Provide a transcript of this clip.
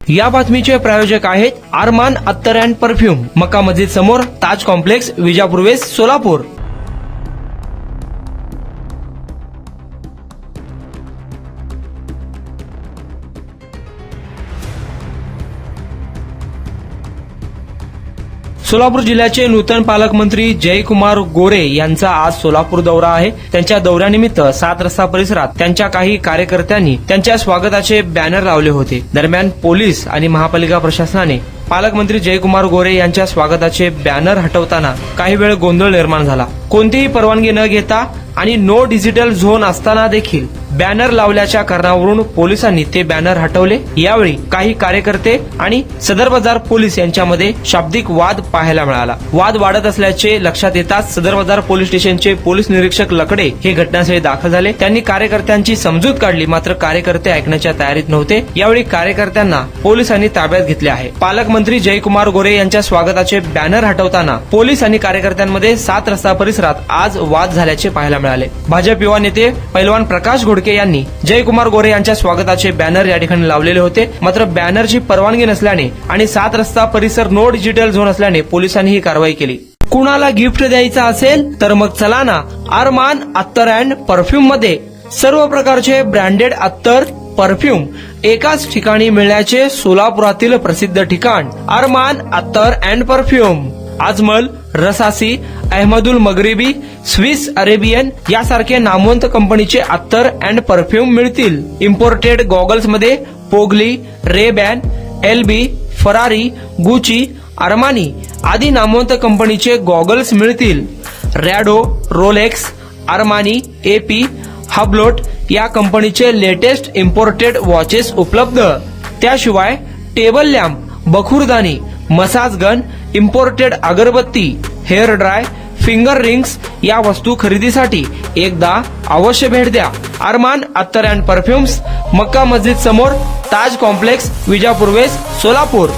या बातमीचे प्रायोजक आहेत अरमान अत्तर अँड परफ्यूम, मक्का मस्जिद समोर, ताज कॉम्प्लेक्स, विजापूर वेस्ट, सोलापूर। सोलापूर जिल्ह्याचे नूतन पालकमंत्री जयकुमार गोरे यांचा आज सोलापूर दौरा आहे। त्यांच्या दौऱ्यानिमित्त 7 रस्ता परिसरात त्यांच्या काही कार्यकर्त्यांनी त्यांच्या स्वागताचे बॅनर लावले होते। दरम्यान पोलीस आणि महापालिका प्रशासनाने पालकमंत्री जयकुमार गोरे यांच्या स्वागताचे बॅनर हटवताना काही वेळ गोंधळ निर्माण झाला। कोणतीही परवानगी न घेता आणि नो डिजिटल झोन असताना देखील बॅनर लावल्याच्या कारणावरून पोलिसांनी ते बॅनर हटवले। यावेळी काही कार्यकर्ते आणि सदर बाजार पोलीस यांच्यामध्ये शाब्दिक वाद पाहायला मिळाला। वाद वाढत असल्याचे लक्षात येताच सदर बाजार पोलीस स्टेशनचे पोलीस निरीक्षक लकडे हे घटनास्थळी दाखल झाले। त्यांनी कार्यकर्त्यांची समजूत काढली, मात्र कार्यकर्ते ऐकण्याच्या तयारीत नव्हते। यावेळी कार्यकर्त्यांना पोलिसांनी ताब्यात घेतले आहे। पालकमंत्री जयकुमार गोरे यांच्या स्वागताचे बॅनर हटवताना पोलीस आणि कार्यकर्त्यांमध्ये 7 रस्ता परिसरात आज वाद झाल्याचे पाहायला मिळाले। भाजप युवा नेते पैलवान प्रकाश घोडके यांनी जयकुमार गोरे यांच्या स्वागताचे बॅनर या ठिकाणी लावलेले होते, मात्र बॅनरची परवानगी नसल्याने आणि 7 रस्ता परिसर नो डिजिटल झोन असल्याने पोलिसांनी ही कारवाई केली। कुणाला गिफ्ट द्यायचं असेल तर मग चला ना अरमान अत्तर अँड परफ्यूम मध्ये सर्व प्रकारचे ब्रँडेड अत्तर परफ्यूम एकाच ठिकाणी मिळण्याचे सोलापुरातील प्रसिद्ध ठिकाण Armaan Attar and perfume. Ajmal, Rasasi, Ahmedul Maghribi, Swiss Arabian यासारखे नामवंत कंपनीचे अत्तर अँड परफ्यूम मिळतील। इम्पोर्टेड गॉगल्स मध्ये पोगली, Rayban, LB, Ferrari, Gucci, Armani आदी नामवंत कंपनीचे गॉगल्स मिळतील। Rado, Rolex, Armani, AP, Hublot या कंपनीचे लेटेस्ट इम्पोर्टेड वॉचेस उपलब्ध। त्याशिवाय टेबल लॅम्प, बखुरदानी, मसाज गन, इम्पोर्टेड अगरबत्ती, हेअर ड्राय, फिंगर रिंग्स या वस्तू खरेदीसाठी एकदा अवश्य भेट द्या। अरमान अत्तर अँड परफ्यूम्स, मक्का मस्जिद समोर, ताज कॉम्प्लेक्स, विजापूर वेस्ट, सोलापूर।